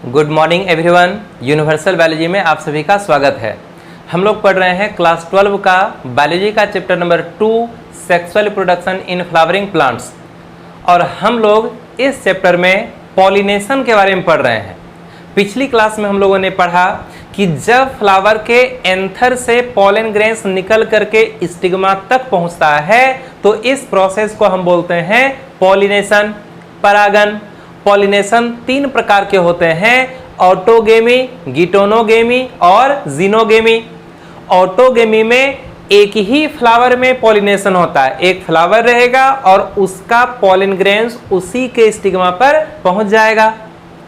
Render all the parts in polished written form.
Good morning everyone. Universal biology में आप सभी का स्वागत है। हम लोग पढ़ रहे हैं क्लास 12 का बायोलॉजी का chapter number 2 sexual reproduction in flowering plants. और हम लोग इस चैप्टर में पॉलिनेशन के बारे में पढ़ रहे हैं। पिछली क्लास में हम लोगों ने पढ़ा कि जब फ्लावर के एंथर से पॉलन ग्रेन्स निकल करके स्टिग्मा तक पहुंचता है तो इस प्रोसेस को हम बोलते हैं पॉलिनेशन, परागन। पॉलिनेशन 3 प्रकार के होते हैं, ऑटोगेमी, गिटोनोगेमी और जीनोगेमी। ऑटोगेमी में एक ही फ्लावर में पॉलिनेशन होता है, एक फ्लावर रहेगा और उसका पॉलन ग्रेन्स उसी के स्टिग्मा पर पहुंच जाएगा,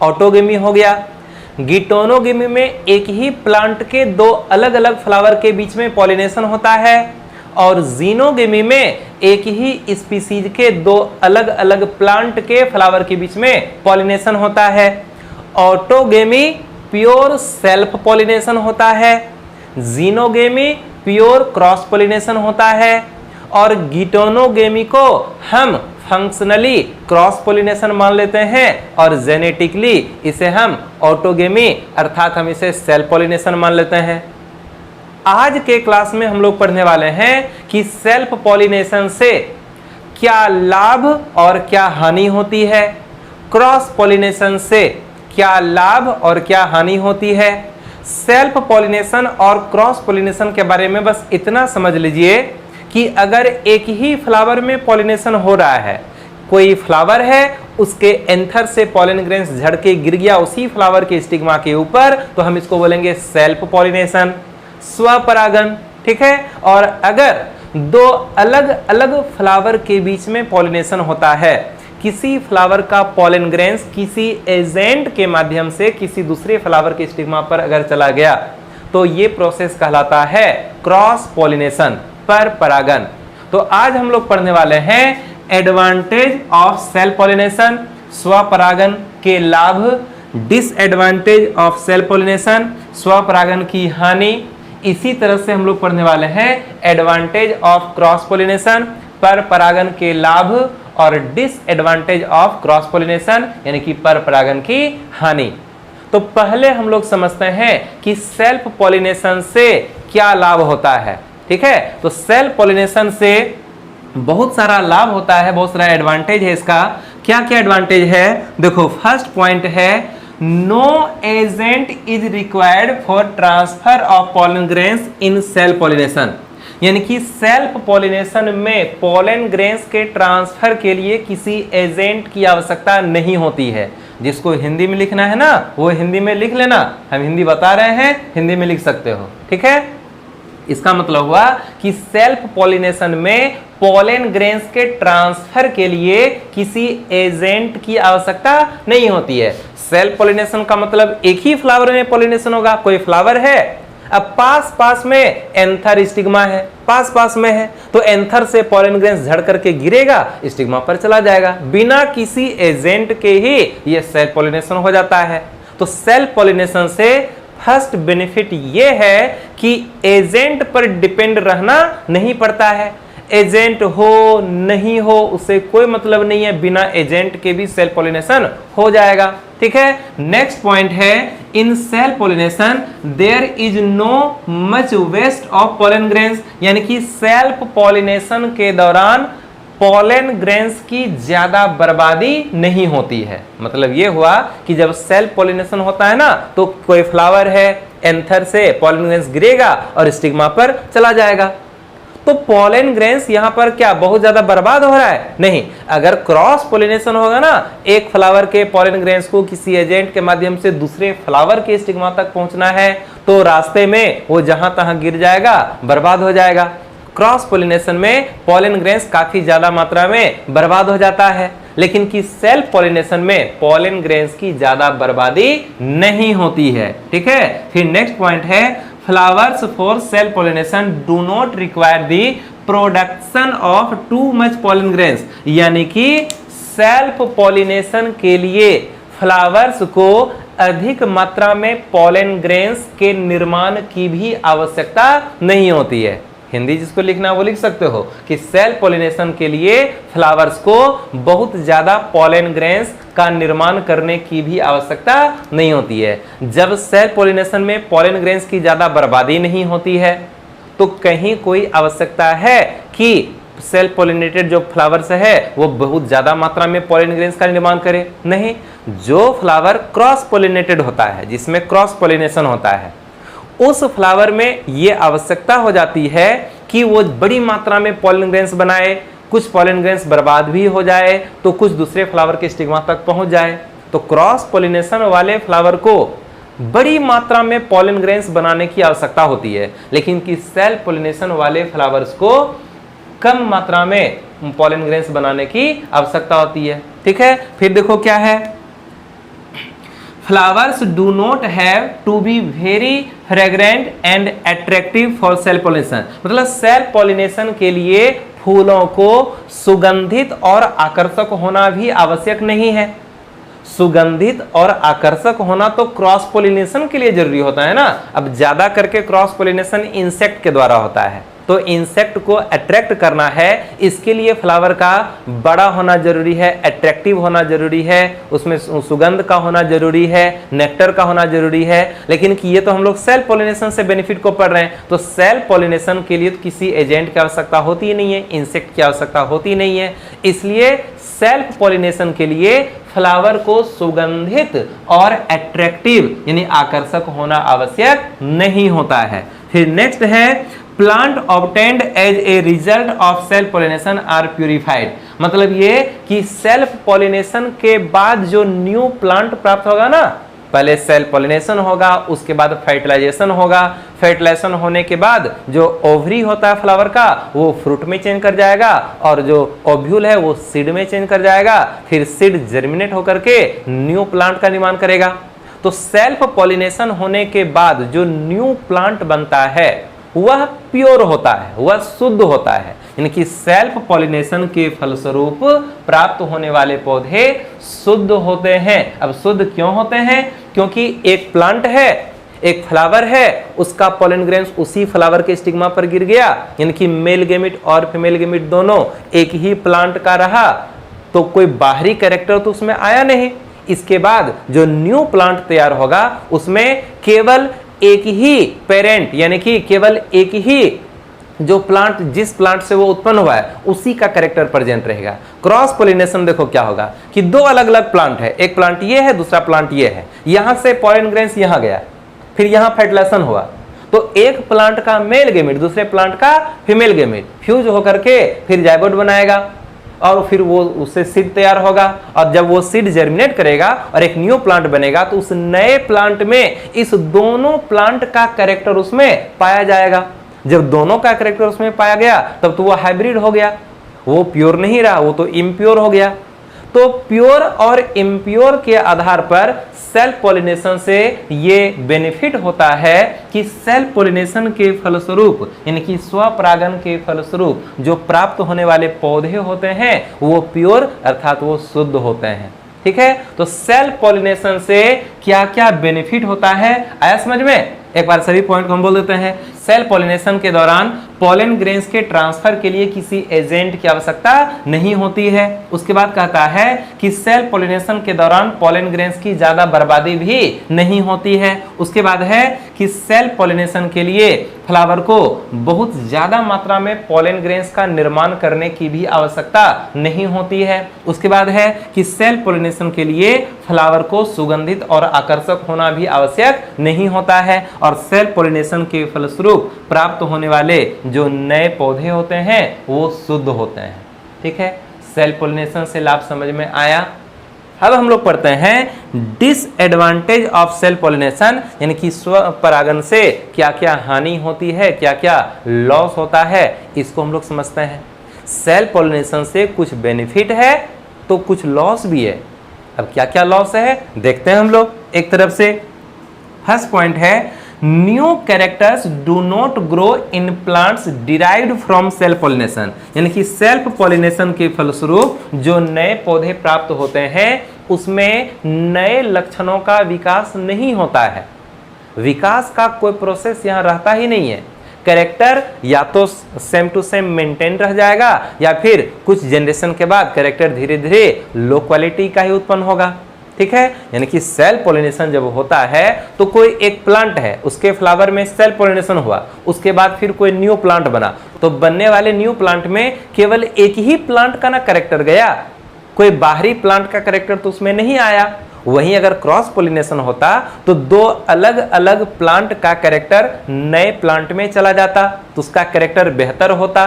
ऑटोगेमी हो गया। गिटोनोगेमी में एक ही प्लांट के 2 अलग अलग फ्लावर के बीच में पॉलिनेशन होता है। और जीनोगेमी में एक ही स्पीसीज के 2 अलग अलग प्लांट के फ्लावर के बीच में पॉलिनेशन होता है। ऑटोगेमी प्योर सेल्फ पॉलिनेशन होता है, जीनोगेमी प्योर क्रॉस पॉलिनेशन होता है और गिटोनोगेमी को हम फंक्शनली क्रॉस पॉलिनेशन मान लेते हैं और जेनेटिकली इसे हम ऑटोगेमी अर्थात हम इसे सेल्फ पॉलिनेशन मान लेते हैं। आज के क्लास में हम लोग पढ़ने वाले हैं कि सेल्फ पॉलिनेशन से क्या लाभ और क्या हानि होती है, क्रॉस पॉलिनेशन से क्या लाभ और क्या हानि होती है। सेल्फ पॉलिनेशन और क्रॉस पॉलिनेशन के बारे में बस इतना समझ लीजिए कि अगर एक ही फ्लावर में पॉलिनेशन हो रहा है, कोई फ्लावर है उसके एंथर से पॉलन ग्रेन्स झड़ के गिर गया उसी फ्लावर के स्टिग्मा के ऊपर, तो हम इसको बोलेंगे सेल्फ पॉलिनेशन, स्वपरागन। ठीक है। और अगर 2 अलग अलग फ्लावर के बीच में पॉलिनेशन होता है, किसी फ्लावर का पॉलन ग्रेन्स किसी एजेंट के माध्यम से किसी दूसरे फ्लावर के स्टिग्मा पर अगर चला गया तो ये प्रोसेस कहलाता है क्रॉस पॉलिनेशन, पर परागन। तो आज हम लोग पढ़ने वाले हैं एडवांटेज ऑफ सेल्फ पॉलिनेशन, स्वपरागन के लाभ, डिसएडवांटेज ऑफ सेल्फ पॉलिनेशन, स्वपरागन की हानि। इसी तरह से हम लोग पढ़ने वाले हैं एडवांटेज ऑफ क्रॉस पॉलिनेशन, पर परागन के लाभ और डिसएडवांटेज ऑफ क्रॉस पॉलिनेशन यानी कि पर परागन की हानि। तो पहले हम लोग समझते हैं कि सेल्फ पॉलिनेशन से क्या लाभ होता है। ठीक है। तो सेल्फ पॉलिनेशन से बहुत सारा लाभ होता है, बहुत सारा एडवांटेज है इसका। क्या क्या एडवांटेज है देखो। फर्स्ट पॉइंट है no agent is required for transfer of pollen grains in self pollination, यानी कि सेल्फ पॉलिनेशन में पॉलन ग्रेन्स के ट्रांसफर के लिए किसी एजेंट की आवश्यकता नहीं होती है। जिसको हिंदी में लिखना है ना वो हिंदी में लिख लेना, हम हिंदी बता रहे हैं, हिंदी में लिख सकते हो। ठीक है। इसका मतलब हुआ कि सेल्फ पॉलिनेशन में पॉलन ग्रेन्स के ट्रांसफर के लिए किसी एजेंट की आवश्यकता नहीं होती है। सेल्फ पॉलिनेशन का मतलब एक ही फ्लावर में पॉलिनेशन होगा। कोई फ्लावर है, अब पास में एंथर स्टिग्मा है, पास में है, तो एंथर से पॉलन ग्रेन्स झड़ करके गिरेगा, स्टिग्मा पर चला जाएगा, बिना किसी एजेंट के ही ये सेल्फ पॉलिनेशन हो जाता है। तो सेल्फ पॉलिनेशन से फर्स्ट बेनिफिट ये है कि एजेंट पर डिपेंड रहना नहीं पड़ता है। एजेंट हो नहीं हो उससे कोई मतलब नहीं है, बिना एजेंट के भी सेल्फ पॉलिनेशन हो जाएगा। ठीक है। नेक्स्ट पॉइंट है in self pollination there is no much waste of pollen grains, यानी कि सेल्फ पॉलिनेशन के दौरान पॉलन ग्रेन्स की ज्यादा बर्बादी नहीं होती है। मतलब ये हुआ कि जब सेल्फ पॉलिनेशन होता है ना तो कोई फ्लावर है, एंथर से पॉलन ग्रेन्स गिरेगा और स्टिग्मा पर चला जाएगा। तो पॉलन ग्रेन्स यहां पर क्या बहुत ज्यादा बर्बाद हो रहा है? नहीं। अगर क्रॉस पॉलिनेशन होगा ना, एक फ्लावर के पॉलन ग्रेन्स को किसी एजेंट के माध्यम से दूसरे फ्लावर के स्टिग्मा तक पहुंचना है तो रास्ते में वो जहां तहां गिर जाएगा, बर्बाद हो जाएगा। क्रॉस पॉलिनेशन में पॉलन ग्रेन्स काफी ज्यादा मात्रा में बर्बाद हो जाता है, लेकिन कि सेल्फ पॉलिनेशन में पॉलन ग्रेन्स की ज्यादा बर्बादी नहीं होती है। ठीक है। फिर नेक्स्ट पॉइंट है flowers for self pollination do not require the production of too much pollen grains, यानी कि सेल्फ पॉलिनेशन के लिए फ्लावर्स को अधिक मात्रा में पॉलन ग्रेन्स के निर्माण की भी आवश्यकता नहीं होती है। हिंदी जिसको लिखना वो लिख सकते हो कि सेल्फ पॉलिनेशन के लिए फ्लावर्स को बहुत ज्यादा पॉलन ग्रेन्स का निर्माण करने की भी आवश्यकता नहीं होती है। जब सेल्फ पॉलिनेशन में पॉलन ग्रेन्स की ज़्यादा बर्बादी नहीं होती है तो कहीं कोई आवश्यकता है कि सेल्फ पॉलिनेटेड जो फ्लावर्स है वो बहुत ज़्यादा मात्रा में पॉलन ग्रेन्स का निर्माण करे? नहीं। जो फ्लावर क्रॉस पॉलिनेटेड होता है, जिसमें क्रॉस पॉलिनेशन होता है, उस फ्लावर में ये आवश्यकता हो जाती है कि वो बड़ी मात्रा में पॉलन ग्रेन्स बनाए, कुछ पॉलन ग्रेन्स बर्बाद भी हो जाए तो कुछ दूसरे फ्लावर के स्टिग्मा तक पहुंच जाए। तो क्रॉस पॉलिनेशन वाले फ्लावर को बड़ी मात्रा में पॉलन ग्रेन्स बनाने की आवश्यकता होती है, लेकिन कि सेल्फ पॉलिनेशन वाले फ्लावर्स को कम मात्रा में पॉलन ग्रेन्स बनाने की आवश्यकता होती है। ठीक है, फिर देखो क्या है, flowers do not have to be very fragrant and attractive for self pollination. मतलब सेल्फ पॉलिनेशन के लिए फूलों को सुगंधित और आकर्षक होना भी आवश्यक नहीं है। सुगंधित और आकर्षक होना तो क्रॉस पॉलिनेशन के लिए जरूरी होता है ना। अब ज्यादा करके क्रॉस पॉलिनेशन इंसेक्ट के द्वारा होता है, तो इंसेक्ट को अट्रैक्ट करना है, इसके लिए फ्लावर का बड़ा होना जरूरी है, अट्रैक्टिव होना जरूरी है, उसमें सुगंध का होना जरूरी है, नेक्टर का होना जरूरी है। लेकिन कि ये तो हम लोग सेल्फ पॉलिनेशन से बेनिफिट को पढ़ रहे हैं, तो सेल्फ पॉलिनेशन के लिए तो किसी एजेंट की आवश्यकता होती ही नहीं है, इंसेक्ट की आवश्यकता होती नहीं है। इसलिए सेल्फ पॉलिनेशन के लिए फ्लावर को सुगंधित और अट्रैक्टिव यानी आकर्षक होना आवश्यक नहीं होता है। फिर नेक्स्ट है plant obtained as a result of self pollination are purified. मतलब ये कि सेल्फ पॉलिनेशन के बाद जो न्यू प्लांट प्राप्त होगा ना, पहले सेल्फ पॉलिनेशन होगा, उसके बाद फर्टिलाइजेशन होगा, फर्टिलाइजेशन होने के बाद जो ओवरी होता है फ्लावर का वो फ्रूट में चेंज कर जाएगा, और जो ओव्यूल है वो सीड में चेंज कर जाएगा, फिर सीड जर्मिनेट होकर के न्यू प्लांट का निर्माण करेगा। तो सेल्फ पॉलिनेशन होने के बाद जो न्यू प्लांट बनता है वह प्योर होता है, वह शुद्ध होता है, यानी कि सेल्फ पॉलिनेशन के फलस्वरूप प्राप्त होने वाले पौधे शुद्ध होते हैं। अब शुद्ध क्यों होते हैं? क्योंकि एक प्लांट है, एक फ्लावर है, उसका पॉलन ग्रेन्स उसी फ्लावर के स्टिग्मा पर गिर गया, यानी कि मेल गेमिट और फीमेल गेमिट दोनों एक ही प्लांट का रहा, तो कोई बाहरी कैरेक्टर तो उसमें आया नहीं। इसके बाद जो न्यू प्लांट तैयार होगा उसमें केवल एक ही पेरेंट यानी कि केवल एक ही जो प्लांट, जिस प्लांट से वो उत्पन्न हुआ है उसी का कैरेक्टर प्रेजेंट रहेगा। क्रॉस पॉलिनेशन देखो क्या होगा कि दो अलग अलग प्लांट है, एक प्लांट ये है, दूसरा प्लांट ये है, यहां से पॉलन ग्रेन्स यहां गया, फिर यहां फर्टिलाइजेशन हुआ, तो एक प्लांट का मेल गेमेट दूसरे प्लांट का फीमेल गेमेट फ्यूज होकर के फिर जायगोट बनाएगा, और फिर वो उससे सीड तैयार होगा, और जब वो सीड जर्मिनेट करेगा और एक न्यू प्लांट बनेगा तो उस नए प्लांट में इस दोनों प्लांट का कैरेक्टर उसमें पाया जाएगा। जब दोनों का कैरेक्टर उसमें पाया गया तब तो वो हाइब्रिड हो गया, वो प्योर नहीं रहा, वो तो इम्प्योर हो गया। तो प्योर और इम्प्योर के आधार पर सेल्फ पॉलिनेशन से ये बेनिफिट होता है कि सेल्फ पॉलिनेशन के फलस्वरूप यानी कि स्वपरागन के फलस्वरूप जो प्राप्त होने वाले पौधे होते हैं वो प्योर अर्थात वो शुद्ध होते हैं। ठीक है, तो सेल्फ पॉलिनेशन से क्या क्या बेनिफिट होता है आया समझ में? एक बार सभी पॉइंट को हम बोल देते हैं। सेल्फ पॉलिनेशन के दौरान पॉलन ग्रेन्स के ट्रांसफर के लिए किसी एजेंट की आवश्यकता नहीं होती है। उसके बाद कहता है कि सेल्फ पॉलिनेशन के दौरान पॉलन ग्रेन्स की ज्यादा बर्बादी भी नहीं होती है। उसके बाद है कि सेल्फ पॉलिनेशन के लिए फ्लावर को बहुत ज्यादा मात्रा में पॉलन ग्रेन्स का निर्माण करने की भी आवश्यकता नहीं होती है। उसके बाद है कि सेल्फ पॉलिनेशन के लिए फ्लावर को सुगंधित और आकर्षक होना भी आवश्यक नहीं होता है, और सेल्फ पॉलिनेशन के फलस्वरूप प्राप्त होने वाले जो नए पौधे होते हैं वो शुद्ध होते हैं। ठीक है, सेल्फ पॉलिनेशन से लाभ समझ में आया। अब हम लोग पढ़ते हैं डिसएडवांटेज ऑफ सेल्फ पॉलिनेशन, यानी कि स्वपरागन से क्या क्या हानि होती है, क्या क्या लॉस होता है, इसको हम लोग समझते हैं। सेल्फ पॉलिनेशन से कुछ बेनिफिट है तो कुछ लॉस भी है। अब क्या क्या लॉस है देखते हैं हम लोग एक तरफ से। फर्स्ट पॉइंट है new characters do not grow in plants derived from self pollination, यानी कि सेल्फ पॉलिनेशन के फलस्वरूप जो नए पौधे प्राप्त होते हैं उसमें नए लक्षणों का विकास नहीं होता है। विकास का कोई प्रोसेस यहाँ रहता ही नहीं है। कैरेक्टर या तो सेम टू सेम मेंटेन रह जाएगा या फिर कुछ जनरेशन के बाद कैरेक्टर धीरे धीरे लो क्वालिटी का ही उत्पन्न होगा। ठीक है, यानी कि सेल्फ पॉलिनेशन जब होता है तो कोई एक प्लांट है, उसके फ्लावर में सेल्फ पॉलिनेशन हुआ, उसके बाद फिर कोई न्यू प्लांट बना, तो बनने वाले न्यू प्लांट में केवल एक ही प्लांट का ना कैरेक्टर गया, कोई बाहरी प्लांट का कैरेक्टर तो उसमें नहीं आया। वहीं अगर क्रॉस पॉलिनेशन होता तो दो अलग अलग प्लांट का कैरेक्टर नए प्लांट में चला जाता, तो उसका कैरेक्टर बेहतर होता,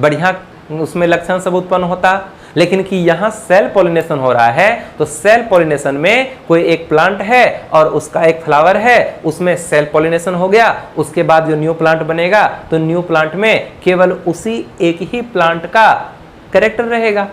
बढ़िया उसमें लक्षण सब उत्पन्न होता। लेकिन कि यहाँ सेल्फ पॉलिनेशन हो रहा है, तो सेल्फ पॉलिनेशन में कोई एक प्लांट है और उसका एक फ्लावर है, उसमें सेल्फ पॉलिनेशन हो गया, उसके बाद जो न्यू प्लांट बनेगा तो न्यू प्लांट में केवल उसी एक ही प्लांट का कैरेक्टर रहेगा।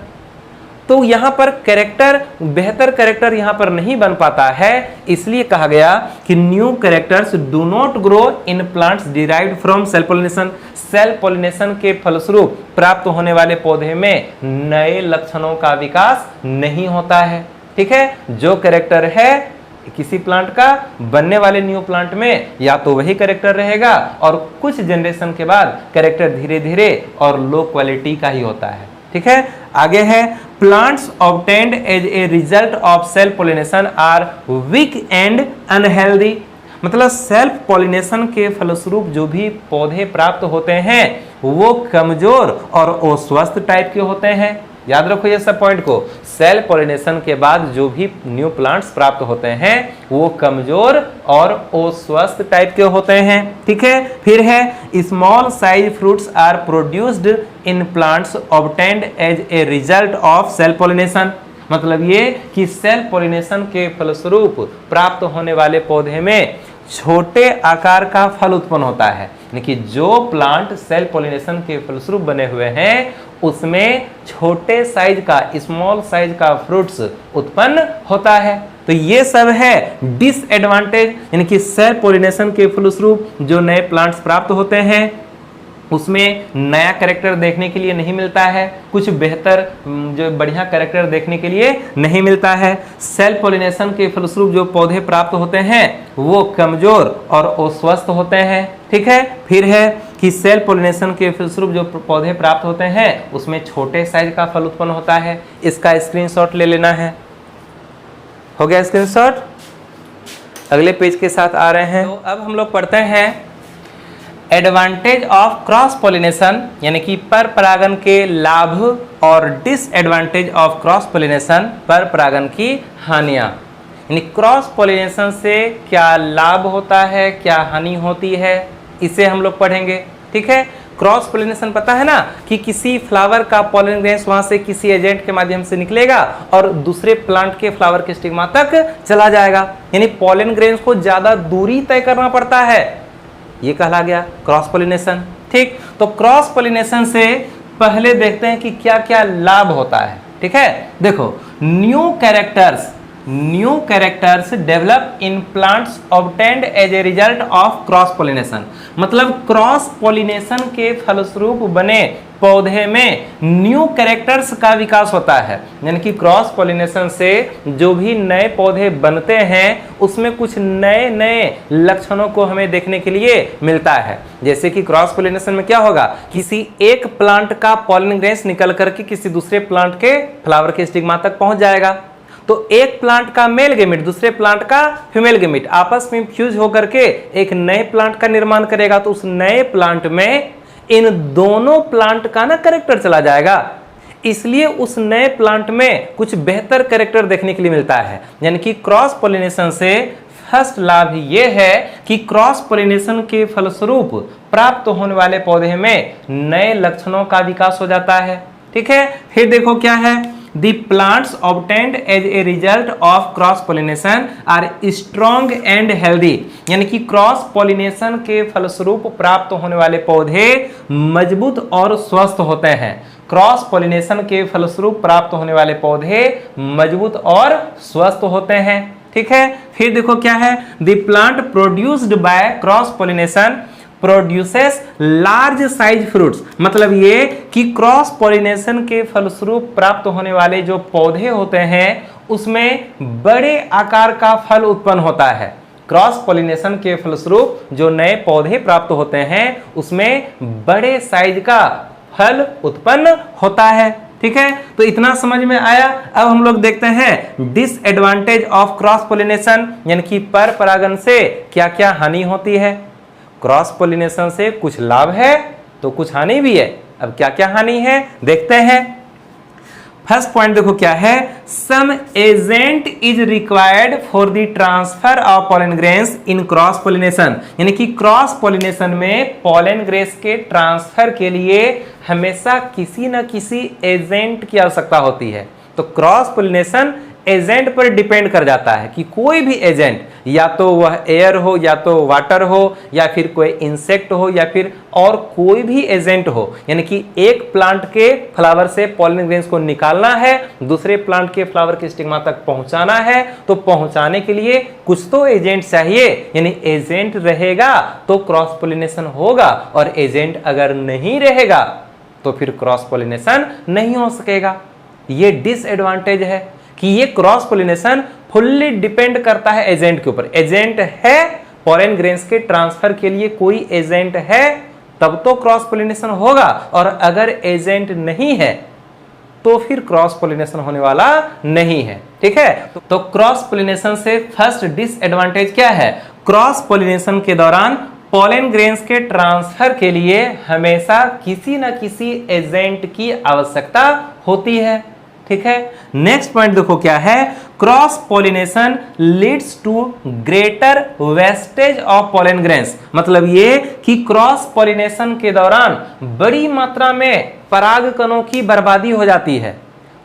तो यहाँ पर कैरेक्टर, बेहतर कैरेक्टर यहाँ पर नहीं बन पाता है, इसलिए कहा गया कि new characters do not grow in plants derived from self pollination. Self pollination के फलस्वरूप प्राप्त होने वाले पौधे में नए लक्षणों का विकास नहीं होता है। ठीक है, जो कैरेक्टर है किसी प्लांट का, बनने वाले न्यू प्लांट में या तो वही कैरेक्टर रहेगा और कुछ जनरेशन के बाद कैरेक्टर धीरे धीरे और लो क्वालिटी का ही होता है। ठीक है, आगे है plants obtained as a result of self pollination are weak and unhealthy. मतलब सेल्फ पॉलिनेशन के फलस्वरूप जो भी पौधे प्राप्त होते हैं वो कमजोर और अस्वस्थ टाइप के होते हैं। याद रखो ये सब पॉइंट को, सेल्फ पॉलिनेशन के बाद जो भी न्यू प्लांट्स प्राप्त होते हैं वो कमजोर और अस्वस्थ टाइप के होते हैं। ठीक है, फिर है small size fruits are produced in plants obtained as a result of self pollination. मतलब ये कि सेल्फ पॉलिनेशन के फलस्वरूप प्राप्त होने वाले पौधे में छोटे आकार का फल उत्पन्न होता है, यानी कि जो प्लांट सेल्फ पॉलिनेशन के फलस्वरूप बने हुए हैं उसमें छोटे साइज का, स्मॉल साइज का फ्रूट्स उत्पन्न होता है। तो ये सब है डिसएडवांटेज, यानी कि सेल्फ पॉलिनेशन के फलस्वरूप जो नए प्लांट्स प्राप्त होते हैं उसमें नया कैरेक्टर देखने के लिए नहीं मिलता है, कुछ बेहतर जो बढ़िया कैरेक्टर देखने के लिए नहीं मिलता है। सेल्फ पॉलिनेशन के फलस्वरूप जो पौधे प्राप्त होते हैं वो कमजोर और अस्वस्थ होते हैं। ठीक है, फिर है कि सेल्फ पॉलिनेशन के फलस्वरूप जो पौधे प्राप्त होते हैं उसमें छोटे साइज का फल उत्पन्न होता है। इसका स्क्रीनशॉट ले लेना है। हो गया स्क्रीनशॉट, अगले पेज के साथ आ रहे हैं। तो अब हम लोग पढ़ते हैं एडवांटेज ऑफ क्रॉस पॉलिनेशन, यानी कि पर परागण के लाभ और डिसएडवांटेज ऑफ क्रॉस पॉलिनेशन, पर परागण की हानियां। यानी क्रॉस पॉलिनेशन से क्या लाभ होता है, क्या हानि होती है, इसे हम लोग पढ़ेंगे। ठीक है, क्रॉस पॉलिनेशन पता है ना कि किसी फ्लावर का पॉलन ग्रेन्स वहां से किसी एजेंट के माध्यम से निकलेगा और दूसरे प्लांट के फ्लावर के स्टिग्मा तक चला जाएगा, यानी पॉलन ग्रेन्स को ज्यादा दूरी तय करना पड़ता है, ये कहला गया क्रॉस पॉलिनेशन। ठीक, तो क्रॉस पॉलिनेशन से पहले देखते हैं कि क्या क्या लाभ होता है। ठीक है, देखो new characters develop in plants obtained as a result of cross pollination. मतलब क्रॉस पॉलिनेशन के फलस्वरूप बने पौधे में न्यू कैरेक्टर्स का विकास होता है, यानी कि क्रॉस पॉलिनेशन से जो भी नए पौधे बनते हैं उसमें कुछ नए नए लक्षणों को हमें देखने के लिए मिलता है। जैसे कि क्रॉस पॉलिनेशन में क्या होगा, किसी एक प्लांट का पॉलन ग्रेन्स निकल करके किसी दूसरे प्लांट के फ्लावर के स्टिग्मा तक पहुंच जाएगा, तो एक प्लांट का मेल गेमिट दूसरे प्लांट का फीमेल गेमिट आपस में फ्यूज होकर के एक नए प्लांट का निर्माण करेगा, तो उस नए प्लांट में इन दोनों प्लांट का ना कैरेक्टर चला जाएगा, इसलिए उस नए प्लांट में कुछ बेहतर कैरेक्टर देखने के लिए मिलता है। यानी कि क्रॉस पॉलिनेशन से फर्स्ट लाभ ये है कि क्रॉस पॉलिनेशन के फलस्वरूप प्राप्त होने वाले पौधे में नए लक्षणों का विकास हो जाता है। ठीक है, फिर देखो क्या है, The plants obtained as a result of cross pollination are strong and healthy। यानी कि क्रॉस पॉलिनेशन के फलस्वरूप प्राप्त होने वाले पौधे मजबूत और स्वस्थ होते हैं। क्रॉस पॉलिनेशन के फलस्वरूप प्राप्त होने वाले पौधे मजबूत और स्वस्थ होते हैं। ठीक है, फिर देखो क्या है, The plant produced by cross pollination produces large size fruits. मतलब ये कि क्रॉस पॉलिनेशन के फलस्वरूप प्राप्त होने वाले जो पौधे होते हैं उसमें बड़े आकार का फल उत्पन्न होता है। क्रॉस पॉलिनेशन के फलस्वरूप जो नए पौधे प्राप्त होते हैं उसमें बड़े साइज का फल उत्पन्न होता है। ठीक है, तो इतना समझ में आया। अब हम लोग देखते हैं डिसएडवांटेज ऑफ क्रॉस पॉलिनेशन, यानी कि पर परागण से क्या क्या हानि होती है। क्रॉस पॉलिनेशन से कुछ लाभ है तो कुछ हानि भी है। अब क्या क्या हानि है देखते हैं। फर्स्ट पॉइंट देखो क्या है, some agent is required for the transfer of pollen grains in cross pollination, यानी कि क्रॉस पॉलिनेशन में पॉलन ग्रेन्स के ट्रांसफर के लिए हमेशा किसी न किसी एजेंट की आवश्यकता होती है। तो क्रॉस पॉलिनेशन एजेंट पर डिपेंड कर जाता है कि कोई भी एजेंट, या तो वह एयर हो, या तो वाटर हो, या फिर कोई इंसेक्ट हो, या फिर और कोई भी एजेंट हो, यानी कि एक प्लांट के फ्लावर से पॉलन ग्रेन्स को निकालना है, दूसरे प्लांट के फ्लावर के स्टिग्मा तक पहुंचाना है, तो पहुंचाने के लिए कुछ तो एजेंट चाहिए, यानी एजेंट रहेगा तो क्रॉस पॉलिनेशन होगा, और एजेंट अगर नहीं रहेगा तो फिर क्रॉस पॉलिनेशन नहीं हो सकेगा। ये डिसएडवांटेज है कि ये क्रॉस पॉलिनेशन फुल्ली डिपेंड करता है एजेंट के ऊपर। एजेंट है, पॉलन ग्रेन्स के ट्रांसफर के लिए कोई एजेंट है तब तो क्रॉस पॉलिनेशन होगा, और अगर एजेंट नहीं है तो फिर क्रॉस पॉलिनेशन होने वाला नहीं है। ठीक है, तो क्रॉस पॉलिनेशन से फर्स्ट डिसएडवांटेज क्या है, क्रॉस पॉलिनेशन के दौरान पॉलन ग्रेन्स के ट्रांसफर के लिए हमेशा किसी न किसी एजेंट की आवश्यकता होती है। ठीक है, नेक्स्ट पॉइंट देखो क्या है, cross pollination leads to greater wastage of pollen grains, मतलब ये कि क्रॉस पॉलिनेशन के दौरान बड़ी मात्रा में पराग कणों की बर्बादी हो जाती है।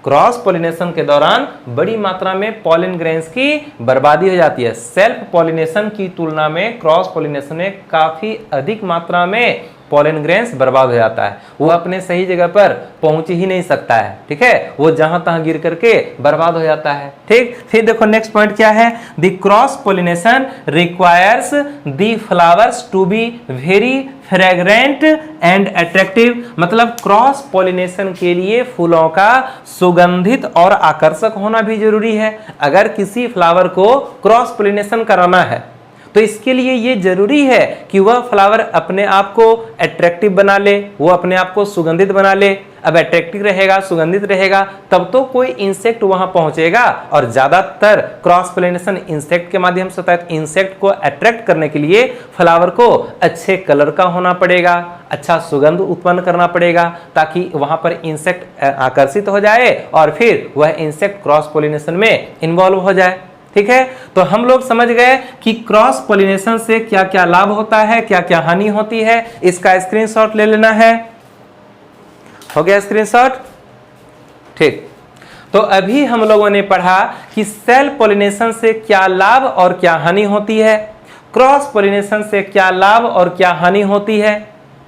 क्रॉस पॉलिनेशन के दौरान बड़ी मात्रा में पॉलन ग्रेन्स की बर्बादी हो जाती है। सेल्फ पॉलिनेशन की तुलना में क्रॉस पॉलिनेशन में काफी अधिक मात्रा में पॉलन ग्रेन्स बर्बाद हो जाता है, वो अपने सही जगह पर पहुंच ही नहीं सकता है। ठीक है, वो जहां तहां गिर करके बर्बाद हो जाता है। ठीक, फिर देखो नेक्स्ट पॉइंट क्या है, the cross pollination requires the flowers to be very fragrant and attractive, मतलब क्रॉस पॉलिनेशन के लिए फूलों का सुगंधित और आकर्षक होना भी जरूरी है। अगर किसी फ्लावर को क्रॉस पॉलिनेशन कराना है तो इसके लिए ये जरूरी है कि वह फ्लावर अपने आप को अट्रैक्टिव बना ले, वो अपने आप को सुगंधित बना ले। अब अट्रैक्टिव रहेगा, सुगंधित रहेगा, तब तो कोई इंसेक्ट वहां पहुंचेगा, और ज्यादातर क्रॉस पॉलिनेशन इंसेक्ट के माध्यम से होता है। इंसेक्ट को अट्रैक्ट करने के लिए फ्लावर को अच्छे कलर का होना पड़ेगा, अच्छा सुगंध उत्पन्न करना पड़ेगा, ताकि वहां पर इंसेक्ट आकर्षित हो जाए और फिर वह इंसेक्ट क्रॉस पॉलिनेशन में इन्वॉल्व हो जाए। ठीक है, तो हम लोग समझ गए कि क्रॉस पॉलिनेशन से क्या क्या लाभ होता है, क्या क्या हानि होती है। इसका स्क्रीनशॉट ले लेना है। हो गया स्क्रीनशॉट? ठीक, तो अभी हम लोगों ने पढ़ा कि सेल्फ पॉलिनेशन से क्या लाभ और क्या हानि होती है, क्रॉस पॉलिनेशन से क्या लाभ और क्या हानि होती है।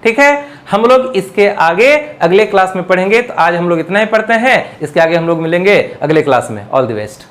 ठीक है, हम लोग इसके आगे अगले क्लास में पढ़ेंगे। तो आज हम लोग इतना ही पढ़ते हैं, इसके आगे हम लोग मिलेंगे अगले क्लास में। All the best.